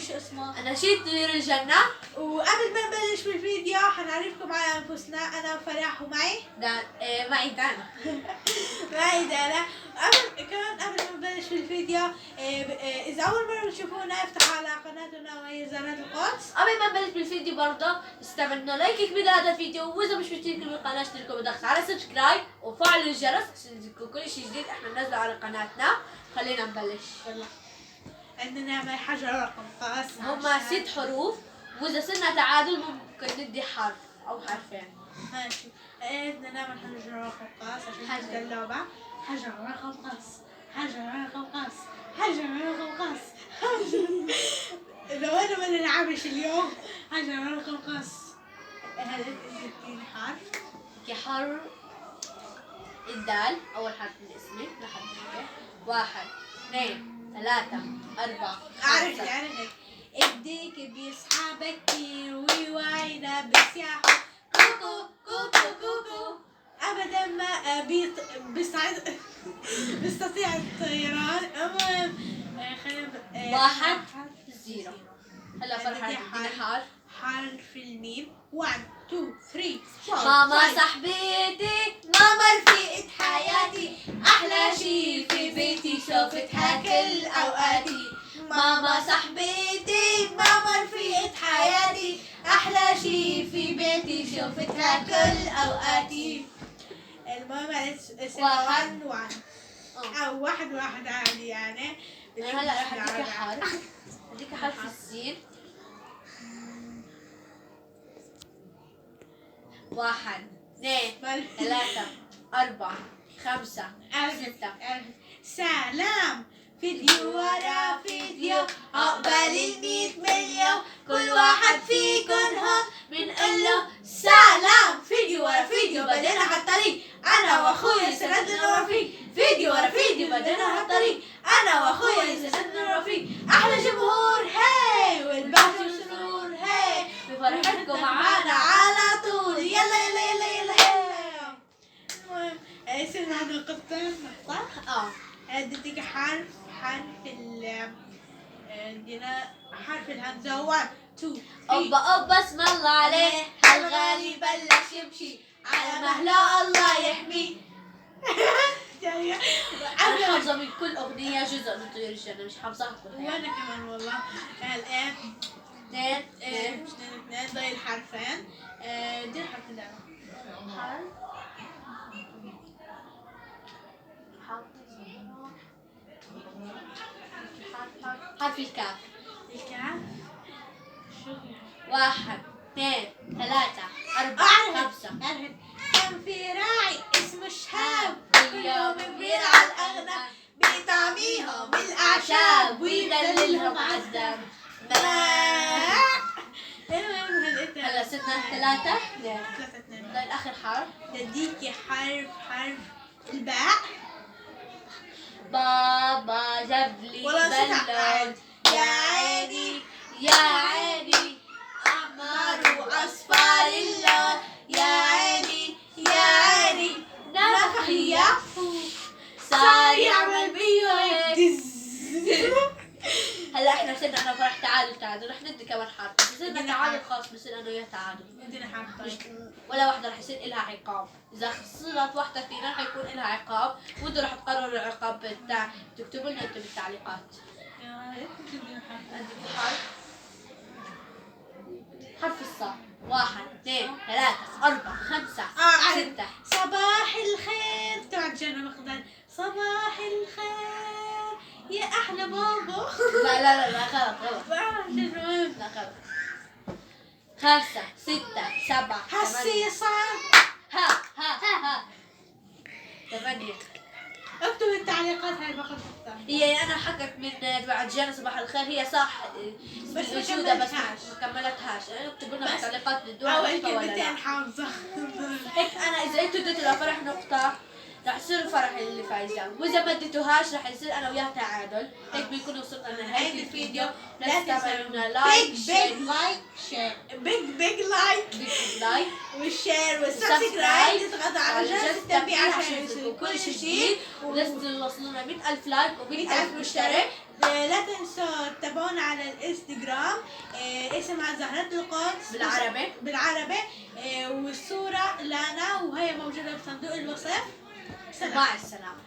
شو اسمه؟ أناشيد طيور الجنة. وقبل ما نبلش بالفيديو حنعرفكم على أنفسنا، أنا وفرح ومعي معي دانا. معي دانا. قبل ما نبلش بالفيديو، إذا أول مرة بتشوفونا افتحوا على قناتنا وهي زرات القدس. قبل ما نبلش بالفيديو برضه استعملنا لايك كبير لهذا الفيديو، وإذا مش مشتركين بالقناة اشتركوا بالضغط على سبسكرايب وفعلوا الجرس عشان يجيكم كل شيء جديد احنا بننزله على قناتنا. خلينا نبلش. يلا. عندنا معي حجر رقم قاس. هما 6 حروف، وإذا صرنا تعادل ممكن ندي حرف أو حرفين. ماشي. بدنا نعمل حجر رقم قاس عشان حجر. تبدأ اللعبة. حجر رقم قاس، حجر رقم قاس، حجر رقم قاس، لو أنا ما نلعبش اليوم. حجر رقم قاس. هلا اديني حرف. حرف الدال، أول حرف من اسمي لحد هيك. 1 2 3 4 عرفت 5. عرفت. ايديك بيسحبك كتير ويوعينا بسياحه. كوكو كوكو كوكو. ابدا ما بيستطيع الطيران. المهم خلينا 1 0. هلا فرحان اديني حرف. حرف الميم. 1 2 3 ماما صاحبتي، ماما رفيقة حياتي، أحلى شي في بيتي شوفتها كل أوقاتي. ماما صاحبتي، ماما رفيقة حياتي، أحلى شي في بيتي شوفتها كل أوقاتي. المهم واحد. 1 او 1 عادي يعني. هلا رح أديك حرف. أديك حرف السين. 1 2 3 4 5 6. سلام. فيديو ورا فيديو عقبال 100 مليون. كل واحد فيكن هون بنقول له سلام. فيديو ورا فيديو بدينا هالطريق انا واخويا سندنا الرفيق. فيديو ورا فيديو بدينا هالطريق انا واخويا سندنا الرفيق. احلى جمهور هي والبهجة والسرور هي بفرحتكم معانا على طول. يلا يلا يلا يلا يلا. المهم يصير معنا نقطتين نقطة. اديك حرف ال عندنا حرف الهمزة. 1 2 أوبا أوبا اسم الله عليه، هالغالي بلش يمشي على مهله الله يحميه. أنا حافظة من كل أغنية جزء من طيور الجنة، مش حافظاها كلها. وانا كمان والله. الان 2 2 ضايل حرفين. دي الحرف اللي حرف الكاف. الكاف. شو 1 2 3 4 5. كان في راعي اسمه شهاب، كل يوم اليوم بيرعى الأغنام بيطعميهم بالأعشاب ويدللهم عالدم. هلا صرنا 3 3 2. ضل آخر حرف. بديكي حرف الباء. بابا جاب لي والله صوتها بلون، عاد. يا عيني يا عيني، أحمر وأصفر اللون، يا عيني يا عيني، نفخ يفوف صار يعمل بيه هيك. هلا احنا صرنا انا فرح تعادل. رح ندي كمان حرف. إذا صرنا تعادل خلاص بصير انا وياه تعادل. بدنا حرف. مش ولا واحدة رح يصير إلها عقاب. إذا خسرت واحدة فينا حيكون إلها عقاب، وأنتوا رح تقرروا العقاب بتاع تكتبوا لنا أنتوا بالتعليقات. عندك حرف. حرف الصاد. 1 2 3 4 5 6. صباح الخير تبع الجنة مقدار. صباح الخير يا أحلى بابا. لا غلط. لا غلط. 5 6 7 حسيصة. ها 8. اكتب التعليقات هاي باخذ نقطة. هي انا حكت من بعد جانا صباح الخير، هي صح بس ما موجودة بس كملتهاش. ما كملتهاش. اكتبوا لنا بس بالتعليقات بدون أول نقطة ولا لا. كلمتين حافظة. هيك انا اذا انتوا اديتوا لفرح نقطة رح يصير فرح اللي فايزة، وإذا ما اديتوهاش رح يصير أنا وياها تعادل. هيك بيكون وصلنا لنهاية الفيديو. لا تنسوا لنا لايك شير بيج لايك والشير والسبسكرايب، تضغطوا على جرس التنبيه عشان يوصلكم كل شيء جديد، ولازم توصلونا 100,000 لايك و100,000 مشترك. لا تنسوا تتابعونا على الانستغرام، اسمها زهرة القدس بالعربي، والصورة لنا وهي موجودة بصندوق الوصف. مع السلامة.